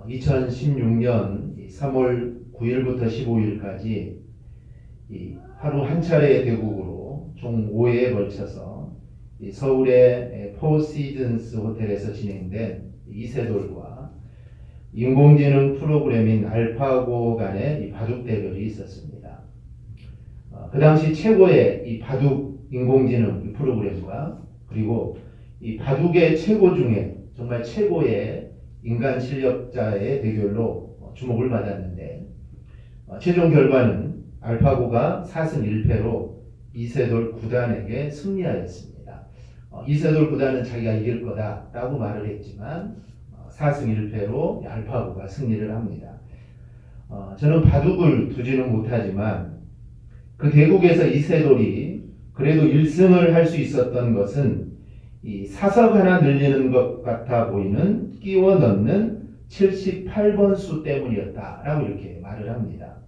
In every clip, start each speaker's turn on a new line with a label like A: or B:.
A: 2016년 3월 9일부터 15일까지 하루 한 차례 대국으로 총 5회에 걸쳐서 서울의 포시즌스 호텔에서 진행된 이세돌과 인공지능 프로그램인 알파고 간의 바둑 대결이 있었습니다. 그 당시 최고의 이 바둑 인공지능 프로그램과 그리고 이 바둑의 최고 중에 정말 최고의 인간 실력자의 대결로 주목을 받았는데 최종 결과는 알파고가 4승 1패로 이세돌 9단에게 승리하였습니다. 이세돌 9단은 자기가 이길 거다라고 말을 했지만 4승 1패로 알파고가 승리를 합니다. 저는 바둑을 두지는 못하지만 그 대국에서 이세돌이 그래도 1승을 할 수 있었던 것은 이 사석 하나 늘리는 것 같아 보이는 끼워 넣는 78번 수 때문이었다라고 이렇게 말을 합니다.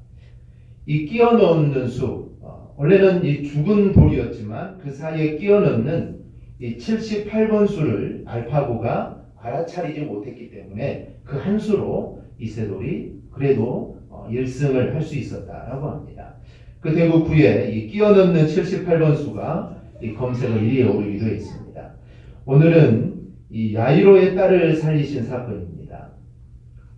A: 이 끼워 넣는 수, 원래는 이 죽은 돌이었지만 그 사이에 끼워 넣는 이 78번 수를 알파고가 알아차리지 못했기 때문에 그 한 수로 이세돌이 그래도 1승을 할 수 있었다라고 합니다. 그 대국 후에 이 끼워 넣는 78번 수가 이 검색어 1위에 오르기도 했습니다. 오늘은 이 야이로의 딸을 살리신 사건입니다.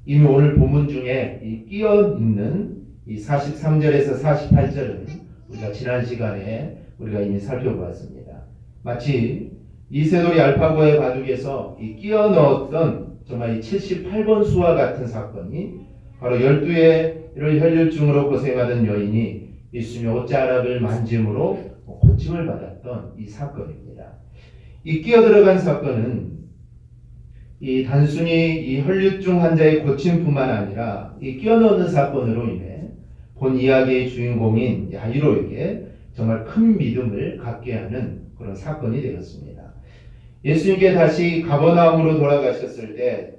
A: 이미 오늘 본문 중에 이 끼어 있는 이 43절에서 48절은 우리가 지난 시간에 우리가 이미 살펴보았습니다. 마치 이세돌이 알파고의 바둑에서 이 끼어 넣었던 정말 이 78번 수와 같은 사건이 바로 12의 혈류증으로 고생하던 여인이 예수님의 옷자락을 만짐으로 고침을 받았던 이 사건입니다. 이 끼어 들어간 사건은 이 단순히 이 혈류증 환자의 고침뿐만 아니라 이 끼어 넣는 사건으로 인해 본 이야기의 주인공인 야이로에게 정말 큰 믿음을 갖게 하는 그런 사건이 되었습니다. 예수님께 다시 가버나움으로 돌아가셨을 때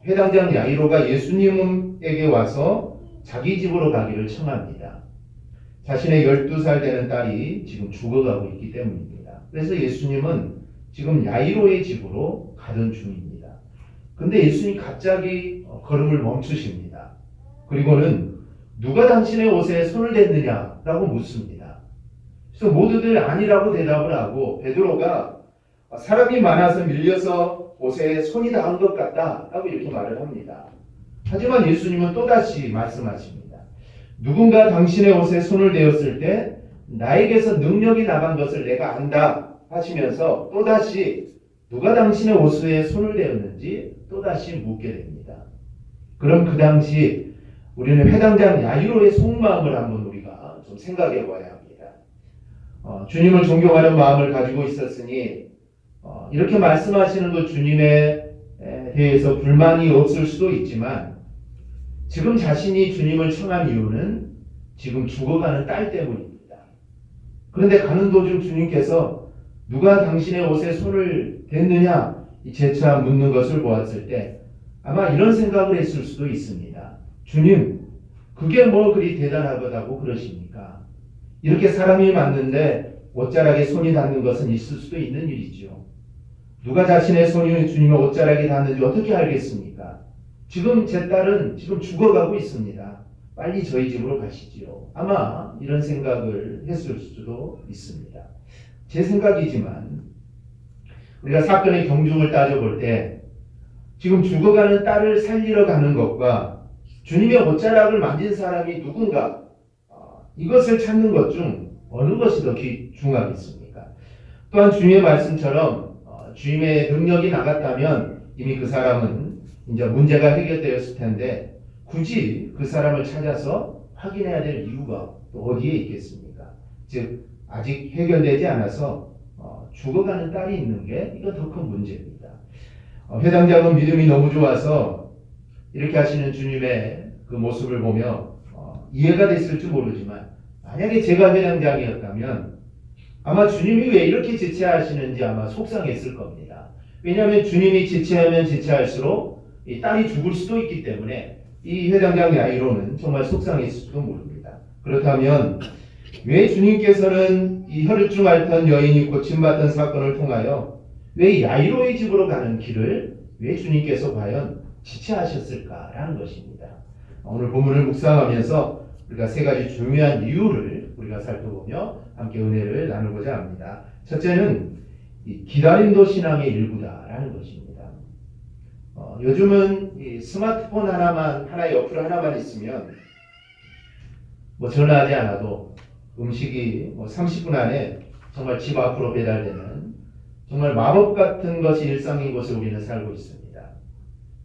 A: 회당장 야이로가 예수님에게 와서 자기 집으로 가기를 청합니다. 자신의 12살 되는 딸이 지금 죽어가고 있기 때문입니다. 그래서 예수님은 지금 야이로의 집으로 가던 중입니다. 근데 예수님이 갑자기 걸음을 멈추십니다. 그리고는 누가 당신의 옷에 손을 댔느냐라고 묻습니다. 그래서 모두들 아니라고 대답을 하고 베드로가 사람이 많아서 밀려서 옷에 손이 닿은 것 같다라고 이렇게 말을 합니다. 하지만 예수님은 또다시 말씀하십니다. 누군가 당신의 옷에 손을 대었을 때 나에게서 능력이 나간 것을 내가 안다 하시면서 또다시 누가 당신의 옷에 손을 대었는지 또다시 묻게 됩니다. 그럼 그 당시 우리는 회당장 야이로의 속마음을 한번 우리가 좀 생각해 봐야 합니다. 주님을 존경하는 마음을 가지고 있었으니 이렇게 말씀하시는 것 주님에 대해서 불만이 없을 수도 있지만 지금 자신이 주님을 청한 이유는 지금 죽어가는 딸 때문입니다. 그런데 가는 도중 주님께서 누가 당신의 옷에 손을 댔느냐 재차 묻는 것을 보았을 때 아마 이런 생각을 했을 수도 있습니다. 주님, 그게 뭐 그리 대단하다고 그러십니까? 이렇게 사람이 맞는데 옷자락에 손이 닿는 것은 있을 수도 있는 일이죠. 누가 자신의 손이 주님의 옷자락에 닿는지 어떻게 알겠습니까? 지금 제 딸은 지금 죽어가고 있습니다. 빨리 저희 집으로 가시지요. 아마 이런 생각을 했을 수도 있습니다. 제 생각이지만 우리가 사건의 경중을 따져볼 때 지금 죽어가는 딸을 살리러 가는 것과 주님의 옷자락을 만진 사람이 누군가 이것을 찾는 것 중 어느 것이 더 중하겠습니까? 또한 주님의 말씀처럼 주님의 능력이 나갔다면 이미 그 사람은 이제 문제가 해결되었을 텐데 굳이 그 사람을 찾아서 확인해야 될 이유가 또 어디에 있겠습니까? 즉 아직 해결되지 않아서 죽어가는 딸이 있는 게 이거 더 큰 문제입니다. 회당장은 믿음이 너무 좋아서 이렇게 하시는 주님의 그 모습을 보며 이해가 됐을지 모르지만 만약에 제가 회당장이었다면 아마 주님이 왜 이렇게 지체하시는지 아마 속상했을 겁니다. 왜냐하면 주님이 지체하면 지체할수록 이 딸이 죽을 수도 있기 때문에 이 회당장 야이로는 정말 속상했을지도 모릅니다. 그렇다면 왜 주님께서는 이 혈류증 앓던 여인이 고침받던 사건을 통하여 왜 야이로의 집으로 가는 길을 왜 주님께서 과연 지체하셨을까라는 것입니다. 오늘 본문을 묵상하면서 우리가 세 가지 중요한 이유를 우리가 살펴보며 함께 은혜를 나누고자 합니다. 첫째는 이 기다림도 신앙의 일부다라는 것입니다. 요즘은 이 스마트폰 하나의 어플 하나만 있으면 전화하지 않아도 음식이 30분 안에 정말 집 앞으로 배달되는 정말 마법 같은 것이 일상인 곳에 우리는 살고 있습니다.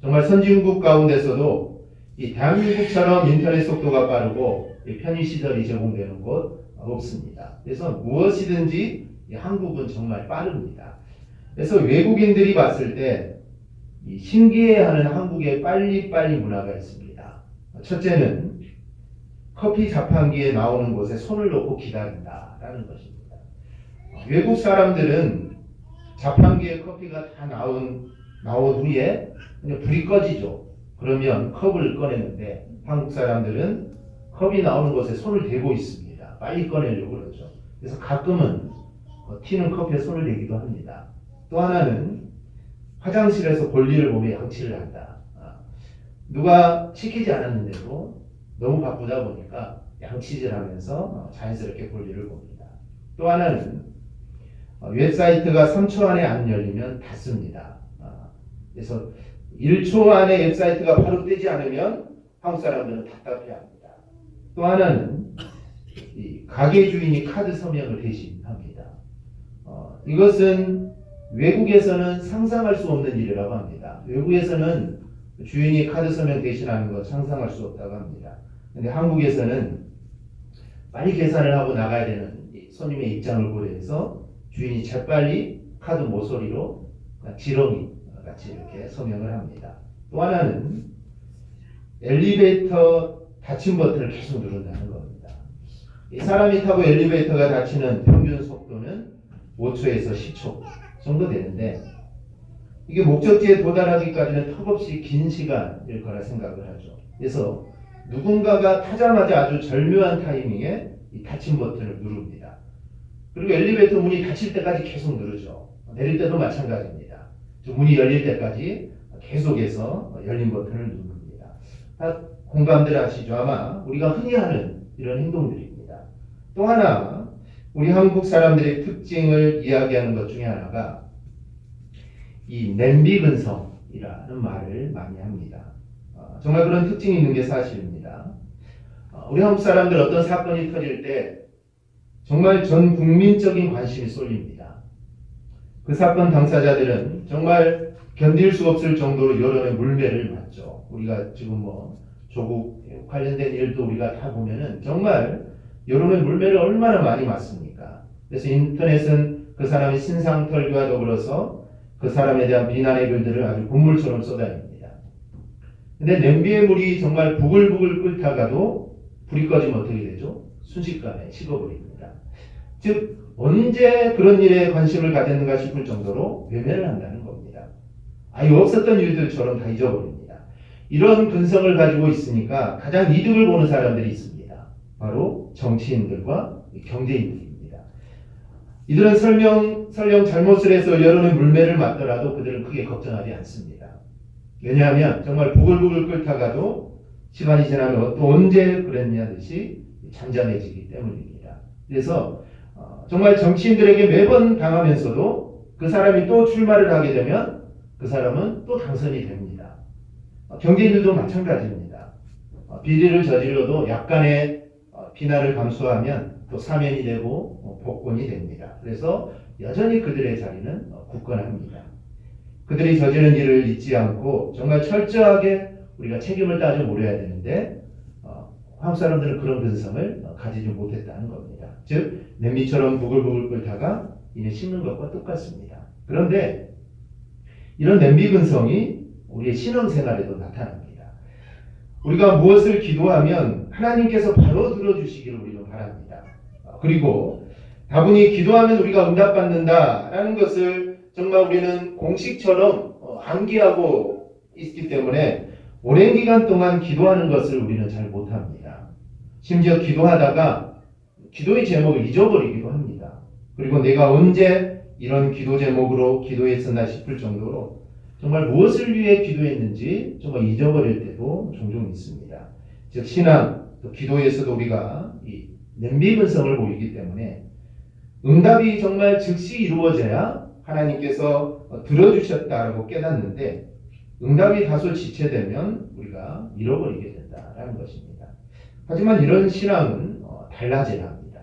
A: 정말 선진국 가운데서도 이 대한민국처럼 인터넷 속도가 빠르고 편의시설이 제공되는 곳 없습니다. 그래서 무엇이든지 한국은 정말 빠릅니다. 그래서 외국인들이 봤을 때 신기해하는 한국의 빨리빨리 문화가 있습니다. 첫째는 커피 자판기에 나오는 곳에 손을 놓고 기다린다라는 것입니다. 외국 사람들은 자판기에 커피가 다 나온 후에 그냥 불이 꺼지죠. 그러면 컵을 꺼내는데 한국 사람들은 컵이 나오는 곳에 손을 대고 있습니다. 빨리 꺼내려고 그러죠. 그래서 가끔은 튀는 컵에 손을 대기도 합니다. 또 하나는 화장실에서 볼일을 보며 양치를 한다. 누가 시키지 않았는데도 너무 바쁘다 보니까 양치질하면서 자연스럽게 볼일을 봅니다. 또 하나는 웹사이트가 3초 안에 안 열리면 닫습니다. 그래서 1초 안에 웹사이트가 바로 뜨지 않으면 한국 사람들은 답답해합니다. 또 하나는 이 가게 주인이 카드 서명을 대신합니다. 이것은 외국에서는 상상할 수 없는 일이라고 합니다. 외국에서는 주인이 카드 서명 대신하는 것 상상할 수 없다고 합니다. 근데 한국에서는 빨리 계산을 하고 나가야 되는 손님의 입장을 고려해서 주인이 재빨리 카드 모서리로 지렁이 같이 이렇게 서명을 합니다. 또 하나는 엘리베이터 닫힘 버튼을 계속 누른다는 겁니다. 이 사람이 타고 엘리베이터가 닫히는 평균 속도는 5초에서 10초 정도 되는데 이게 목적지에 도달하기까지는 턱없이 긴 시간일 거라 생각을 하죠. 그래서 누군가가 타자마자 아주 절묘한 타이밍에 이 닫힘 버튼을 누릅니다. 그리고 엘리베이터 문이 닫힐 때까지 계속 누르죠. 내릴 때도 마찬가지입니다. 문이 열릴 때까지 계속해서 열린 버튼을 누릅니다. 다 공감들 하시죠? 아마 우리가 흔히 하는 이런 행동들입니다. 또 하나 우리 한국 사람들의 특징을 이야기하는 것 중에 하나가 이 냄비 근성이라는 말을 많이 합니다. 정말 그런 특징이 있는 게 사실입니다. 우리 한국 사람들 어떤 사건이 터질 때 정말 전 국민적인 관심이 쏠립니다. 그 사건 당사자들은 정말 견딜 수 없을 정도로 여론의 물매를 맞죠. 우리가 지금 조국 관련된 일도 우리가 다 보면은 정말 여론의 물매를 얼마나 많이 맞습니까? 그래서 인터넷은 그 사람의 신상털기와 더불어서 그 사람에 대한 비난의 글들을 아주 분물처럼 쏟아냅니다. 근데 냄비의 물이 정말 부글부글 끓다가도 불이 꺼지면 어떻게 되죠? 순식간에 식어버립니다. 즉 언제 그런 일에 관심을 가졌는가 싶을 정도로 외면을 한다는 겁니다. 아예 없었던 일들처럼 다 잊어버립니다. 이런 근성을 가지고 있으니까 가장 이득을 보는 사람들이 있습니다. 바로 정치인들과 경제인들입니다. 이들은 설령 잘못을 해서 여론의 물매를 맞더라도 그들은 크게 걱정하지 않습니다. 왜냐하면 정말 부글부글 끓다가도 시간이 지나면 또 언제 그랬냐 듯이 잠잠해지기 때문입니다. 그래서 정말 정치인들에게 매번 당하면서도 그 사람이 또 출마를 하게 되면 그 사람은 또 당선이 됩니다. 경제인들도 마찬가지입니다. 비리를 저질러도 약간의 비난을 감수하면 또 사면이 되고 복권이 됩니다. 그래서 여전히 그들의 자리는 굳건합니다. 그들이 저지른 일을 잊지 않고 정말 철저하게 우리가 책임을 따져 물어야 되는데 한국 사람들은 그런 근성을 가지지 못했다는 겁니다. 즉 냄비처럼 부글부글 끓다가 이제 식는 것과 똑같습니다. 그런데 이런 냄비 근성이 우리의 신앙생활에도 나타납니다. 우리가 무엇을 기도하면 하나님께서 바로 들어주시기를 우리는 바랍니다. 그리고 다분히 기도하면 우리가 응답받는다라는 것을 정말 우리는 공식처럼 암기하고 있기 때문에 오랜 기간 동안 기도하는 것을 우리는 잘 못합니다. 심지어 기도하다가 기도의 제목을 잊어버리기도 합니다. 그리고 내가 언제 이런 기도 제목으로 기도했었나 싶을 정도로 정말 무엇을 위해 기도했는지 정말 잊어버릴 때도 종종 있습니다. 즉 신앙, 또 기도에서도 우리가 이 냄비분성을 보이기 때문에 응답이 정말 즉시 이루어져야 하나님께서 들어주셨다라고 깨닫는데 응답이 다소 지체되면 우리가 잃어버리게 된다라는 것입니다. 하지만 이런 신앙은 달라져야 합니다.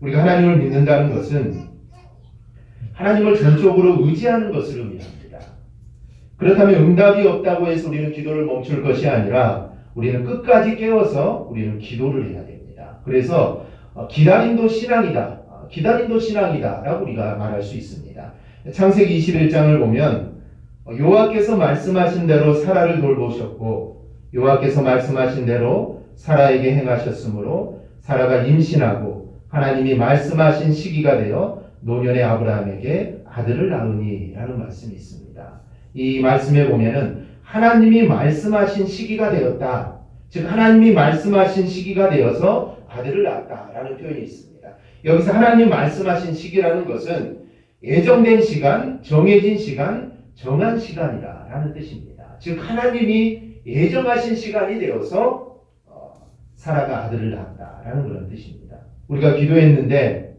A: 우리가 하나님을 믿는다는 것은 하나님을 전적으로 의지하는 것을 의미합니다. 그렇다면 응답이 없다고 해서 우리는 기도를 멈출 것이 아니라 우리는 끝까지 깨어서 우리는 기도를 해야 됩니다. 그래서 기다림도 신앙이다. 기다림도 신앙이다 라고 우리가 말할 수 있습니다. 창세기 21장을 보면 여호와께서 말씀하신 대로 사라를 돌보셨고 여호와께서 말씀하신 대로 사라에게 행하셨으므로 사라가 임신하고 하나님이 말씀하신 시기가 되어 노년의 아브라함에게 아들을 낳으니 라는 말씀이 있습니다. 이 말씀에 보면은 하나님이 말씀하신 시기가 되었다. 즉 하나님이 말씀하신 시기가 되어서 아들을 낳았다라는 표현이 있습니다. 여기서 하나님 말씀하신 시기라는 것은 예정된 시간, 정해진 시간, 정한 시간이다라는 뜻입니다. 즉 하나님이 예정하신 시간이 되어서 사라가 아들을 낳았다라는 그런 뜻입니다. 우리가 기도했는데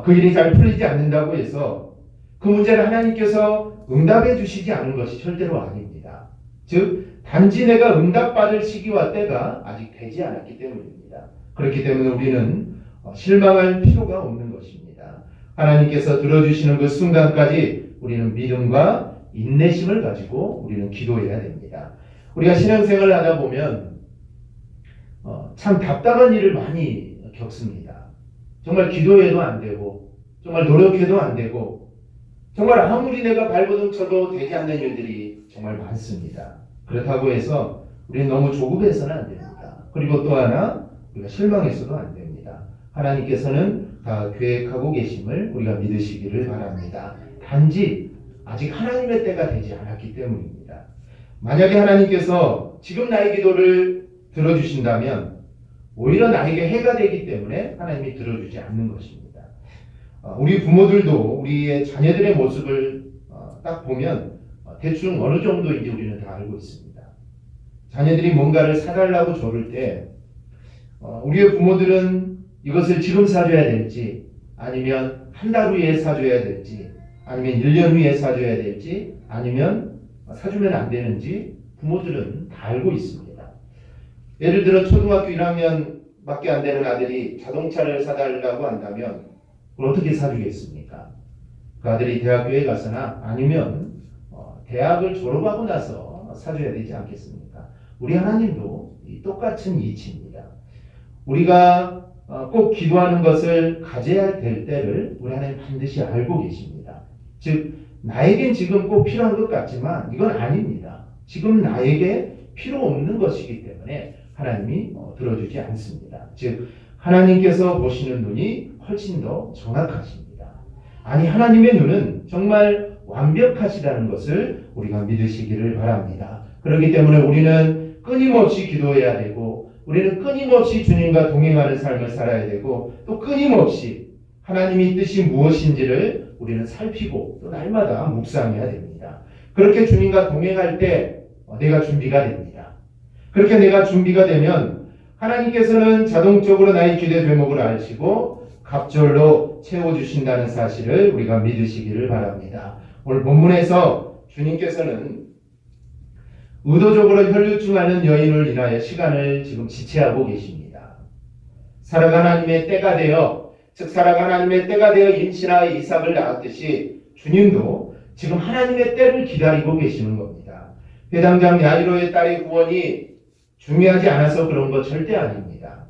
A: 그 일이 잘 풀리지 않는다고 해서 그 문제를 하나님께서 응답해 주시지 않은 것이 절대로 아닙니다. 즉 단지 내가 응답받을 시기와 때가 아직 되지 않았기 때문입니다. 그렇기 때문에 우리는 실망할 필요가 없는 것입니다. 하나님께서 들어주시는 그 순간까지 우리는 믿음과 인내심을 가지고 우리는 기도해야 됩니다. 우리가 신앙생활을 하다 보면 참 답답한 일을 많이 겪습니다. 정말 기도해도 안 되고 정말 노력해도 안 되고 정말 아무리 내가 발버둥 쳐도 되지 않는 일들이 정말 많습니다. 그렇다고 해서 우리는 너무 조급해서는 안 됩니다. 그리고 또 하나 우리가 실망해서도 안 됩니다. 하나님께서는 다 계획하고 계심을 우리가 믿으시기를 바랍니다. 단지 아직 하나님의 때가 되지 않았기 때문입니다. 만약에 하나님께서 지금 나의 기도를 들어주신다면 오히려 나에게 해가 되기 때문에 하나님이 들어주지 않는 것입니다. 우리 부모들도 우리의 자녀들의 모습을 딱 보면 대충 어느 정도인지 우리는 다 알고 있습니다. 자녀들이 뭔가를 사달라고 조를 때 우리의 부모들은 이것을 지금 사줘야 될지 아니면 한 달 후에 사줘야 될지 아니면 1년 후에 사줘야 될지 아니면 사주면 안 되는지 부모들은 다 알고 있습니다. 예를 들어 초등학교 1학년밖에 안 되는 아들이 자동차를 사달라고 한다면 그걸 어떻게 사주겠습니까? 그 아들이 대학교에 가서나 아니면 대학을 졸업하고 나서 사줘야 되지 않겠습니까? 우리 하나님도 똑같은 이치입니다. 우리가 꼭 기도하는 것을 가져야 될 때를 우리 하나님 반드시 알고 계십니다. 즉 나에겐 지금 꼭 필요한 것 같지만 이건 아닙니다. 지금 나에게 필요 없는 것이기 때문에 하나님이 들어주지 않습니다. 즉 하나님께서 보시는 눈이 훨씬 더 정확하십니다. 아니 하나님의 눈은 정말 완벽하시다는 것을 우리가 믿으시기를 바랍니다. 그렇기 때문에 우리는 끊임없이 기도해야 되고 우리는 끊임없이 주님과 동행하는 삶을 살아야 되고 또 끊임없이 하나님의 뜻이 무엇인지를 우리는 살피고 또 날마다 묵상해야 됩니다. 그렇게 주님과 동행할 때 내가 준비가 됩니다. 그렇게 내가 준비가 되면 하나님께서는 자동적으로 나의 기대 제목을 아시고 갑절로 채워주신다는 사실을 우리가 믿으시기를 바랍니다. 오늘 본문에서 주님께서는 의도적으로 혈류증하는 여인을 인하여 시간을 지금 지체하고 계십니다. 사라가 하나님의 때가 되어 즉 사라가 하나님의 때가 되어 임신하여 이삭을 낳았듯이 주님도 지금 하나님의 때를 기다리고 계시는 겁니다. 회당장 야이로의 딸의 구원이 중요하지 않아서 그런 것 절대 아닙니다.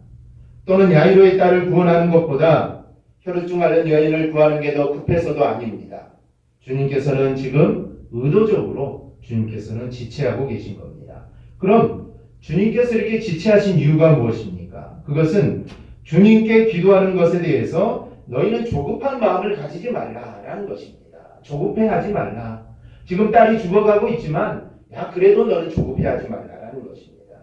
A: 또는 야이로의 딸을 구원하는 것보다 혈루증 앓는 여인을 구하는 게 더 급해서도 아닙니다. 주님께서는 지금 의도적으로 주님께서는 지체하고 계신 겁니다. 그럼 주님께서 이렇게 지체하신 이유가 무엇입니까? 그것은 주님께 기도하는 것에 대해서 너희는 조급한 마음을 가지지 말라라는 것입니다. 조급해하지 말라. 지금 딸이 죽어가고 있지만 그래도 너는 조급해하지 말라라는 것입니다.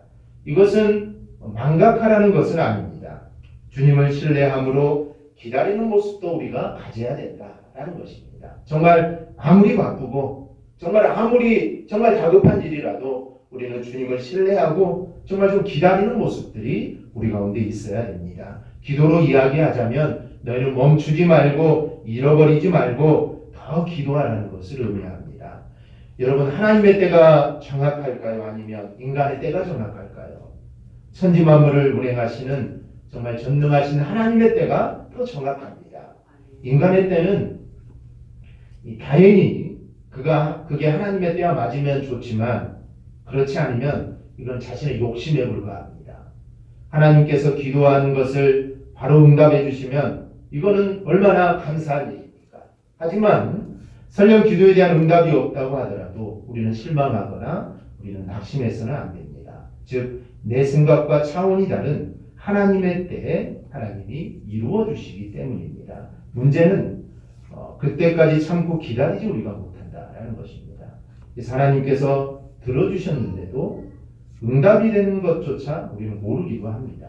A: 이것은 망각하라는 것은 아닙니다. 주님을 신뢰함으로 기다리는 모습도 우리가 가져야 된다라는 것입니다. 정말 아무리 바쁘고 정말 아무리 정말 다급한 일이라도 우리는 주님을 신뢰하고 정말 좀 기다리는 모습들이 우리 가운데 있어야 됩니다. 기도로 이야기하자면 너희는 멈추지 말고 잃어버리지 말고 더 기도하라는 것을 의미합니다. 여러분, 하나님의 때가 정확할까요? 아니면 인간의 때가 정확할까요? 천지 만물을 운행하시는 정말 전능하신 하나님의 때가 더 정확합니다. 인간의 때는 다행히 그게 하나님의 때와 맞으면 좋지만 그렇지 않으면 이건 자신의 욕심에 불과합니다. 하나님께서 기도하는 것을 바로 응답해 주시면 이거는 얼마나 감사한 일입니까? 하지만 설령 기도에 대한 응답이 없다고 하더라도 우리는 실망하거나 우리는 낙심해서는 안 됩니다. 즉, 내 생각과 차원이 다른 하나님의 때에 하나님이 이루어 주시기 때문입니다. 문제는 그때까지 참고 기다리지 우리가 못한다라는 것입니다. 하나님께서 들어주셨는데도 응답이 되는 것조차 우리는 모르기도 합니다.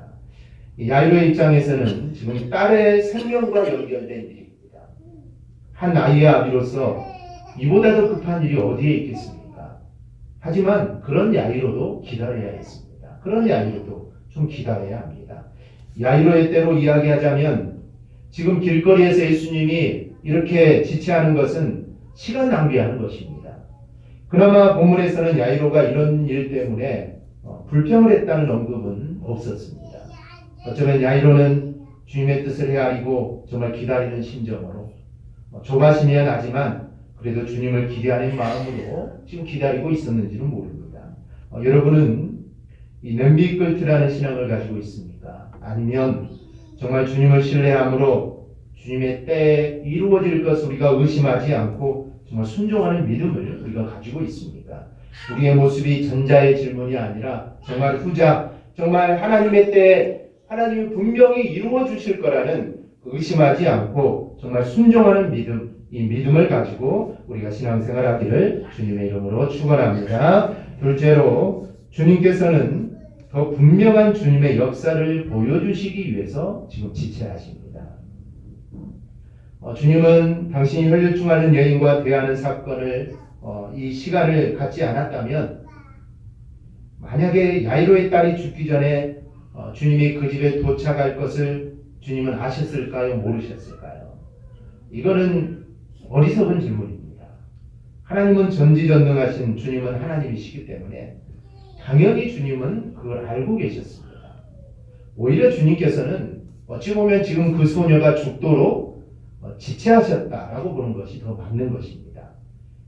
A: 야이로의 입장에서는 지금 딸의 생명과 연결된 일입니다. 한 아이의 아비로서 이보다 더 급한 일이 어디에 있겠습니까? 하지만 그런 야이로도 기다려야 했습니다. 그런 야이로도 좀 기다려야 합니다. 야이로의 때로 이야기하자면 지금 길거리에서 예수님이 이렇게 지체하는 것은 시간 낭비하는 것입니다. 그나마 본문에서는 야이로가 이런 일 때문에 불평을 했다는 언급은 없었습니다. 어쩌면 야이로는 주님의 뜻을 헤아리고 정말 기다리는 심정으로 조바심이야 나지만 그래도 주님을 기대하는 마음으로 지금 기다리고 있었는지는 모릅니다. 여러분은 이 냄비 끓트라는 신앙을 가지고 있습니까? 아니면 정말 주님을 신뢰함으로 주님의 때에 이루어질 것을 우리가 의심하지 않고 정말 순종하는 믿음을 우리가 가지고 있습니까? 우리의 모습이 전자의 질문이 아니라 정말 후자, 정말 하나님의 때에 하나님이 분명히 이루어 주실 거라는 의심하지 않고 정말 순종하는 믿음, 이 믿음을 가지고 우리가 신앙생활하기를 주님의 이름으로 축원합니다. 둘째로 주님께서는 더 분명한 주님의 역사를 보여주시기 위해서 지금 지체하십니다. 주님은 당신이 혈류증하는 여인과 대하는 사건을 이 시간을 갖지 않았다면 만약에 야이로의 딸이 죽기 전에 주님이 그 집에 도착할 것을 주님은 아셨을까요? 모르셨을까요? 이거는 어리석은 질문입니다. 하나님은 전지전능하신 주님은 하나님이시기 때문에 당연히 주님은 그걸 알고 계셨습니다. 오히려 주님께서는 어찌 보면 지금 그 소녀가 죽도록 지체하셨다라고 보는 것이 더 맞는 것입니다.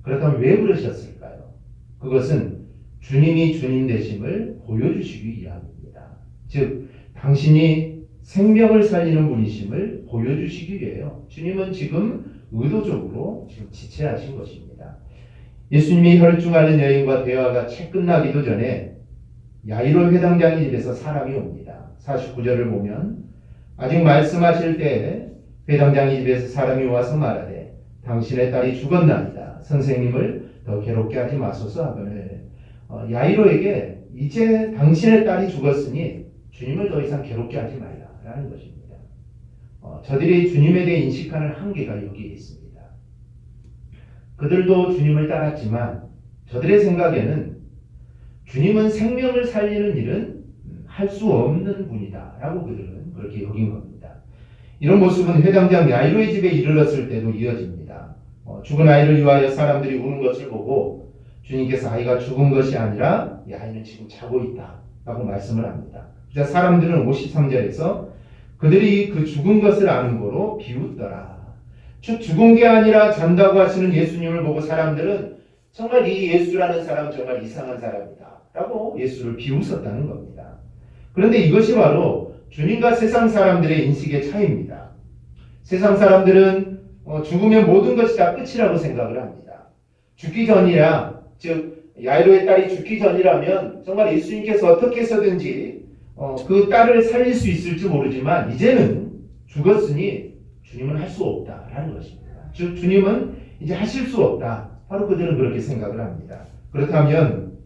A: 그렇다면 왜 그러셨을까요? 그것은 주님이 주님 되심을 보여주시기 위함입니다. 즉, 당신이 생명을 살리는 분이심을 보여주시기 위해요. 주님은 지금 의도적으로 지금 지체하신 것입니다. 예수님이 혈중하는 여인과 대화가 채 끝나기도 전에 야이로 회당장의 집에서 사람이 옵니다. 49절을 보면 아직 말씀하실 때 회당장의 집에서 사람이 와서 말하되 당신의 딸이 죽었나이다. 선생님을 더 괴롭게 하지 마소서 하거늘 야이로에게 이제 당신의 딸이 죽었으니 주님을 더 이상 괴롭게 하지 말라라는 것입니다. 저들이 주님에 대해 인식하는 한계가 여기에 있습니다. 그들도 주님을 따랐지만 저들의 생각에는 주님은 생명을 살리는 일은 할 수 없는 분이다 라고 그들은 그렇게 여긴 겁니다. 이런 모습은 회당장 야이로의 집에 이르렀을 때도 이어집니다. 죽은 아이를 위하여 사람들이 우는 것을 보고 주님께서 아이가 죽은 것이 아니라 이 아이는 지금 자고 있다 라고 말씀을 합니다. 사람들은 53절에서 그들이 그 죽은 것을 아는 거로 비웃더라. 즉 죽은 게 아니라 잔다고 하시는 예수님을 보고 사람들은 정말 이 예수라는 사람 정말 이상한 사람이다 라고 예수를 비웃었다는 겁니다. 그런데 이것이 바로 주님과 세상 사람들의 인식의 차이입니다. 세상 사람들은 죽으면 모든 것이 다 끝이라고 생각을 합니다. 죽기 전이라, 즉 야이로의 딸이 죽기 전이라면 정말 예수님께서 어떻게 해서든지 그 딸을 살릴 수 있을지 모르지만 이제는 죽었으니 주님은 할 수 없다라는 것입니다. 즉 주님은 이제 하실 수 없다. 바로 그들은 그렇게 생각을 합니다. 그렇다면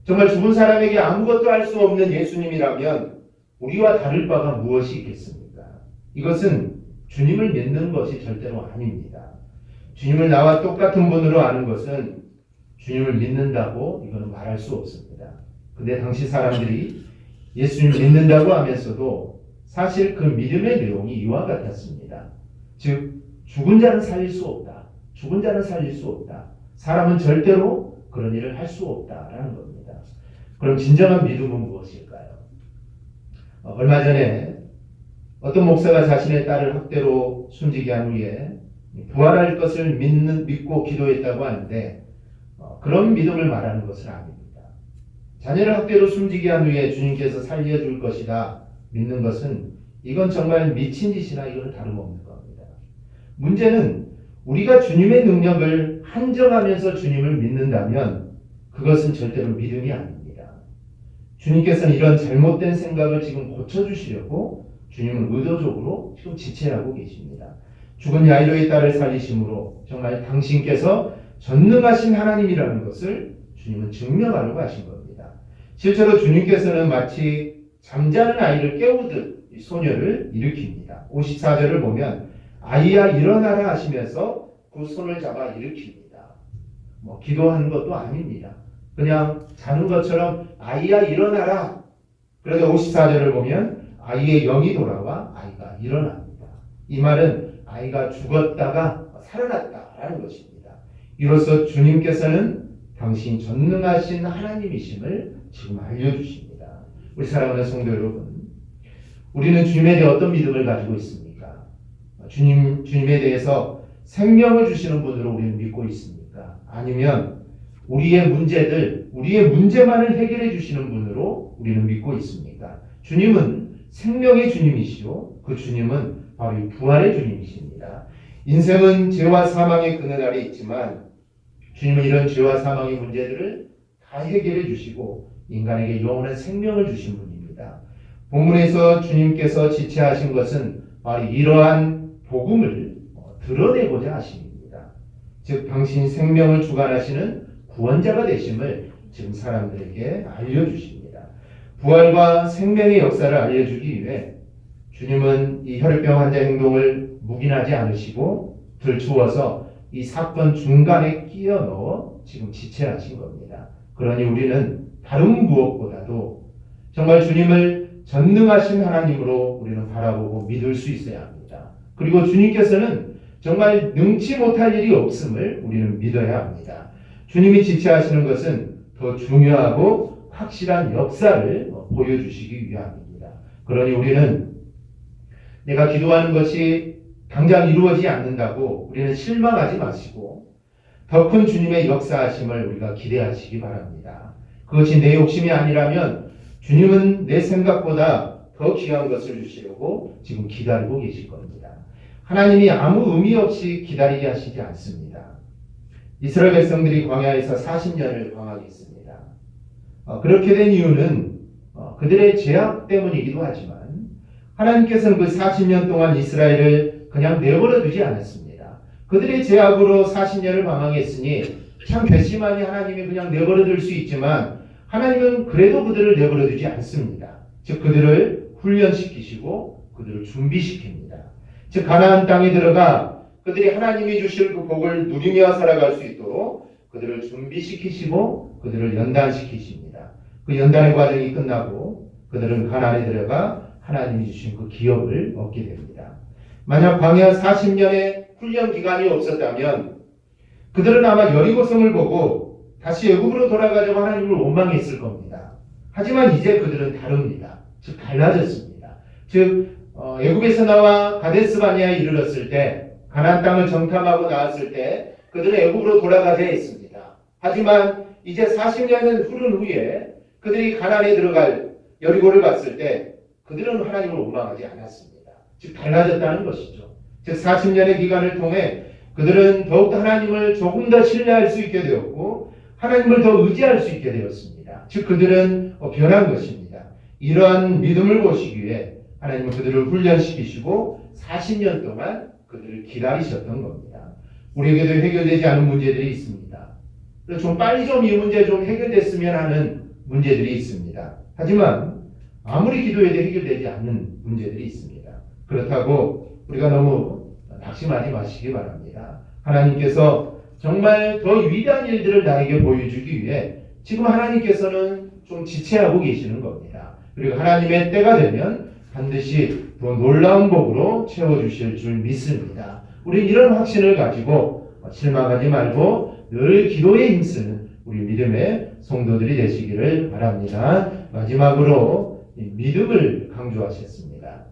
A: 정말 죽은 사람에게 아무것도 할 수 없는 예수님이라면 우리와 다를 바가 무엇이 있겠습니까? 이것은 주님을 믿는 것이 절대로 아닙니다. 주님을 나와 똑같은 분으로 아는 것은 주님을 믿는다고 이거는 말할 수 없습니다. 근데 당시 사람들이 예수님 믿는다고 하면서도 사실 그 믿음의 내용이 이와 같았습니다. 즉 죽은 자는 살릴 수 없다. 죽은 자는 살릴 수 없다. 사람은 절대로 그런 일을 할 수 없다라는 겁니다. 그럼 진정한 믿음은 무엇일까요? 얼마 전에 어떤 목사가 자신의 딸을 학대로 숨지게 한 후에 부활할 것을 믿고 기도했다고 하는데 그런 믿음을 말하는 것은 아닙니다. 자녀를 학대로 숨지게 한 후에 주님께서 살려줄 것이다 믿는 것은 이건 정말 미친 짓이나 이거는 다름없는 겁니다. 문제는 우리가 주님의 능력을 한정하면서 주님을 믿는다면 그것은 절대로 믿음이 아닙니다. 주님께서는 이런 잘못된 생각을 지금 고쳐주시려고 주님은 의도적으로 지금 지체하고 계십니다. 죽은 야이로의 딸을 살리심으로 정말 당신께서 전능하신 하나님이라는 것을 주님은 증명하려고 하신 겁니다. 실제로 주님께서는 마치 잠자는 아이를 깨우듯 이 소녀를 일으킵니다. 54절을 보면 아이야 일어나라 하시면서 그 손을 잡아 일으킵니다. 기도하는 것도 아닙니다. 그냥 자는 것처럼 아이야 일어나라. 그런데 54절을 보면 아이의 영이 돌아와 아이가 일어납니다. 이 말은 아이가 죽었다가 살아났다라는 것입니다. 이로써 주님께서는 당신 전능하신 하나님이심을 지금 알려주십니다. 우리 사랑하는 성도 여러분, 우리는 주님에 대해 어떤 믿음을 가지고 있습니까? 주님에 대해서 생명을 주시는 분으로 우리는 믿고 있습니까? 아니면 우리의 문제만을 해결해 주시는 분으로 우리는 믿고 있습니까? 주님은 생명의 주님이시오. 그 주님은 바로 이 부활의 주님이십니다. 인생은 죄와 사망의 그늘 아래 있지만 주님은 이런 죄와 사망의 문제들을 다 해결해 주시고 인간에게 영원한 생명을 주신 분입니다. 본문에서 주님께서 지체하신 것은 바로 이러한 복음을 드러내고자 하십니다. 즉 당신 생명을 주관하시는 구원자가 되심을 지금 사람들에게 알려주십니다. 부활과 생명의 역사를 알려주기 위해 주님은 이 혈액병 환자 행동을 묵인하지 않으시고 들추어서 이 사건 중간에 끼어 넣어 지금 지체하신 겁니다. 그러니 우리는 다른 무엇보다도 정말 주님을 전능하신 하나님으로 우리는 바라보고 믿을 수 있어야 합니다. 그리고 주님께서는 정말 능치 못할 일이 없음을 우리는 믿어야 합니다. 주님이 지체하시는 것은 더 중요하고 확실한 역사를 보여주시기 위함입니다. 그러니 우리는 내가 기도하는 것이 당장 이루어지지 않는다고 우리는 실망하지 마시고 더 큰 주님의 역사하심을 우리가 기대하시기 바랍니다. 그것이 내 욕심이 아니라면 주님은 내 생각보다 더 귀한 것을 주시려고 지금 기다리고 계실 겁니다. 하나님이 아무 의미 없이 기다리게 하시지 않습니다. 이스라엘 백성들이 광야에서 40년을 광야했습니다. 그렇게 된 이유는 그들의 죄악 때문이기도 하지만 하나님께서는 그 40년 동안 이스라엘을 그냥 내버려 두지 않았습니다. 그들의 죄악으로 40년을 방황했으니 참 괘씸하니 하나님이 그냥 내버려 둘 수 있지만 하나님은 그래도 그들을 내버려 두지 않습니다. 즉 그들을 훈련시키시고 그들을 준비시킵니다. 즉 가나안 땅에 들어가 그들이 하나님이 주실 그 복을 누리며 살아갈 수 있도록 그들을 준비시키시고 그들을 연단시키십니다. 그 연단의 과정이 끝나고 그들은 가나안에 들어가 하나님이 주신 그 기업을 얻게 됩니다. 만약 광야 40년의 훈련 기간이 없었다면 그들은 아마 여리고성을 보고 다시 애굽으로 돌아가자고 하나님을 원망했을 겁니다. 하지만 이제 그들은 다릅니다. 즉 달라졌습니다. 즉 애굽에서 나와 가데스바니아에 이르렀을 때 가나안 땅을 정탐하고 나왔을 때 그들은 애굽으로 돌아가자 했습니다. 하지만 이제 40년은 흐른 후에 그들이 가나안에 들어갈 여리고를 봤을 때 그들은 하나님을 원망하지 않았습니다. 즉 달라졌다는 것이죠. 즉 40년의 기간을 통해 그들은 더욱더 하나님을 조금 더 신뢰할 수 있게 되었고 하나님을 더 의지할 수 있게 되었습니다. 즉 그들은 변한 것입니다. 이러한 믿음을 보시기 위해 하나님은 그들을 훈련시키시고 40년 동안 그들을 기다리셨던 겁니다. 우리에게도 해결되지 않은 문제들이 있습니다. 좀 빨리 좀 이 문제 좀 해결됐으면 하는 문제들이 있습니다. 하지만 아무리 기도해도 해결되지 않는 문제들이 있습니다. 그렇다고 우리가 너무 낙심하지 마시기 바랍니다. 하나님께서 정말 더 위대한 일들을 나에게 보여주기 위해 지금 하나님께서는 좀 지체하고 계시는 겁니다. 그리고 하나님의 때가 되면 반드시 더 놀라운 복으로 채워주실 줄 믿습니다. 우리 이런 확신을 가지고 실망하지 말고 늘 기도에 힘쓰는 우리 믿음의 성도들이 되시기를 바랍니다. 마지막으로 믿음을 강조하셨습니다.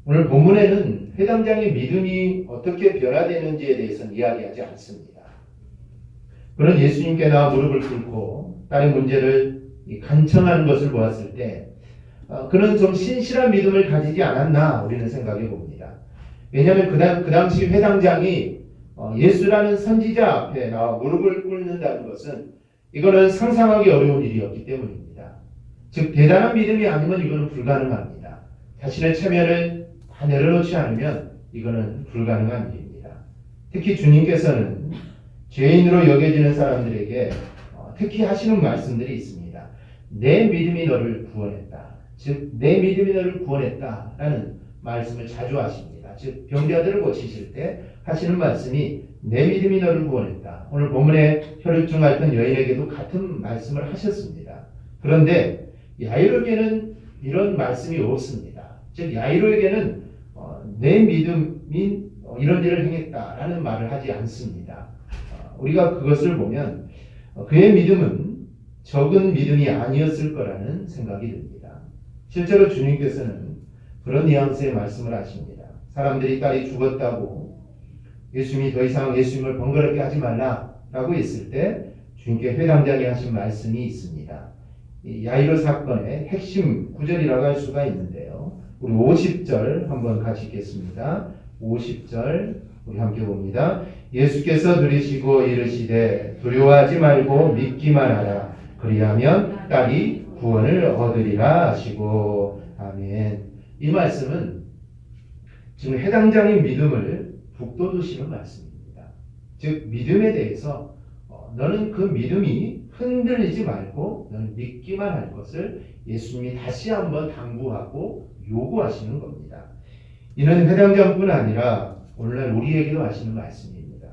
A: 오늘 본문에는 회당장의 믿음이 어떻게 변화되는지에 대해서는 이야기하지 않습니다. 그는 예수님께 나와 무릎을 꿇고 딸의 문제를 간청하는 것을 보았을 때 그는 좀 신실한 믿음을 가지지 않았나 우리는 생각해 봅니다. 왜냐하면 그 당시 회당장이 예수라는 선지자 앞에 나와 무릎을 꿇는다는 것은 이거는 상상하기 어려운 일이었기 때문입니다. 즉 대단한 믿음이 아니면 이거는 불가능합니다. 자신의 체면을 다 내려놓지 않으면 이거는 불가능한 일입니다. 특히 주님께서는 죄인으로 여겨지는 사람들에게 특히 하시는 말씀들이 있습니다. 내 믿음이 너를 구원했다. 즉 내 믿음이 너를 구원했다라는 말씀을 자주 하십니다. 즉 병자들을 고치실 때 하시는 말씀이 내 믿음이 너를 구원했다. 오늘 본문에 혈루증 앓던 여인에게도 같은 말씀을 하셨습니다. 그런데 야이로에게는 이런 말씀이 없습니다. 즉 야이로에게는 내 믿음이 이런 일을 행했다라는 말을 하지 않습니다. 우리가 그것을 보면 그의 믿음은 적은 믿음이 아니었을 거라는 생각이 듭니다. 실제로 주님께서는 그런 뉘앙스의 말씀을 하십니다. 사람들이 딸이 죽었다고 예수님이 더 이상 예수님을 번거롭게 하지 말라라고 했을 때 주님께 회당장이 하신 말씀이 있습니다. 이 야이로 사건의 핵심 구절이라고 할 수가 있는데요. 우리 50절 한번 같이 읽겠습니다. 50절 우리 함께 봅니다. 예수께서 들으시고 이르시되 두려워하지 말고 믿기만 하라. 그리하면 딸이 구원을 얻으리라 하시고 아멘. 이 말씀은 지금 해당장의 믿음을 북돋우시는 말씀입니다. 즉 믿음에 대해서 너는 그 믿음이 흔들리지 말고 너는 믿기만 할 것을 예수님이 다시 한번 당부하고 요구하시는 겁니다. 이는 회당장뿐 아니라 오늘날 우리에게도 하시는 말씀입니다.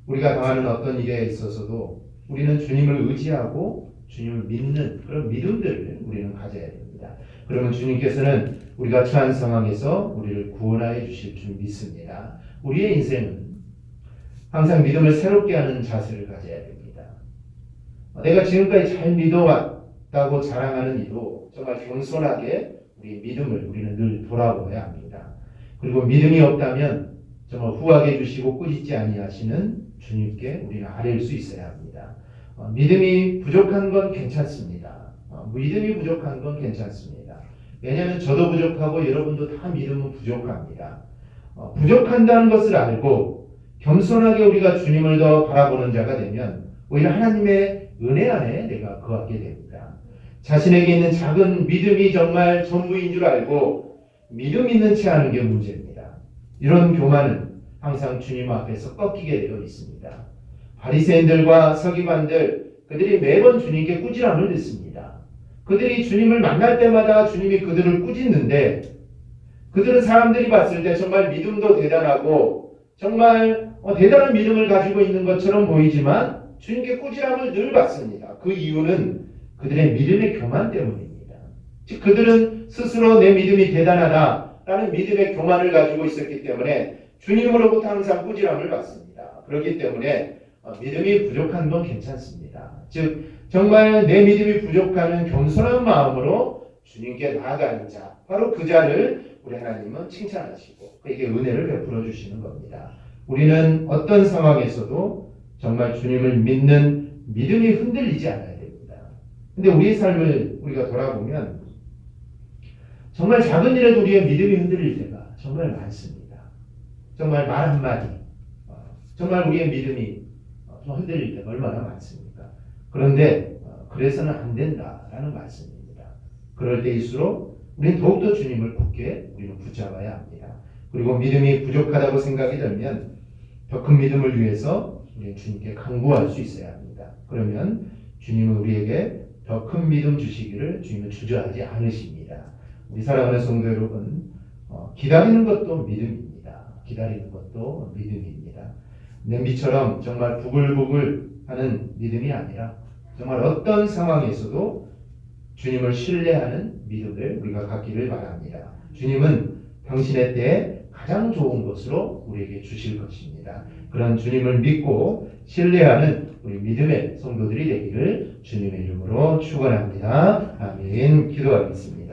A: 우리가 당하는 어떤 일에 있어서도 우리는 주님을 의지하고 주님을 믿는 그런 믿음들을 우리는 가져야 됩니다. 그러면 주님께서는 우리가 처한 상황에서 우리를 구원하여 주실 줄 믿습니다. 우리의 인생은 항상 믿음을 새롭게 하는 자세를 가져야 됩니다. 내가 지금까지 잘 믿어왔다고 자랑하는 이도 정말 겸손하게 우리의 믿음을 우리는 늘 돌아보아야 합니다. 그리고 믿음이 없다면 정말 후하게 주시고 꾸짖지 아니하시는 주님께 우리는 아뢰일 수 있어야 합니다. 믿음이 부족한 건 괜찮습니다. 믿음이 부족한 건 괜찮습니다. 왜냐하면 저도 부족하고 여러분도 다 믿음은 부족합니다. 부족한다는 것을 알고 겸손하게 우리가 주님을 더 바라보는 자가 되면 오히려 하나님의 은혜 안에 내가 거하게 됩니다. 자신에게 있는 작은 믿음이 정말 전부인 줄 알고 믿음 있는 채 하는 게 문제입니다. 이런 교만은 항상 주님 앞에서 꺾이게 되어 있습니다. 바리새인들과 서기관들 그들이 매번 주님께 꾸지람을 듣습니다. 그들이 주님을 만날 때마다 주님이 그들을 꾸짖는데 그들은 사람들이 봤을 때 정말 믿음도 대단하고 정말 대단한 믿음을 가지고 있는 것처럼 보이지만 주님께 꾸지람을 늘 받습니다. 그 이유는 그들의 믿음의 교만 때문입니다. 즉 그들은 스스로 내 믿음이 대단하다라는 믿음의 교만을 가지고 있었기 때문에 주님으로부터 항상 꾸지람을 받습니다. 그렇기 때문에 믿음이 부족한 건 괜찮습니다. 즉 정말 내 믿음이 부족하는 겸손한 마음으로 주님께 나아가는 자, 바로 그 자를 우리 하나님은 칭찬하시고 그에게 은혜를 베풀어 주시는 겁니다. 우리는 어떤 상황에서도 정말 주님을 믿는 믿음이 흔들리지 않아야 됩니다. 근데 우리의 삶을 우리가 돌아보면 정말 작은 일에도 우리의 믿음이 흔들릴 때가 정말 많습니다. 정말 말 한마디, 정말 우리의 믿음이 좀 흔들릴 때가 얼마나 많습니까? 그런데 그래서는 안 된다라는 말씀입니다. 그럴 때일수록 우리는 더욱더 주님을 굳게 우리는 붙잡아야 합니다. 그리고 믿음이 부족하다고 생각이 들면 더 큰 믿음을 위해서 우리는 주님께 간구할 수 있어야 합니다. 그러면 주님은 우리에게 더 큰 믿음 주시기를 주님은 주저하지 않으십니다. 우리 사랑하는 성도 여러분, 기다리는 것도 믿음입니다. 기다리는 것도 믿음입니다. 냄비처럼 정말 부글부글 하는 믿음이 아니라 정말 어떤 상황에서도 주님을 신뢰하는 믿음을 우리가 갖기를 바랍니다. 주님은 당신의 때에 가장 좋은 것으로 우리에게 주실 것입니다. 그런 주님을 믿고 신뢰하는 우리 믿음의 성도들이 되기를 주님의 이름으로 축원합니다. 아멘. 기도하겠습니다.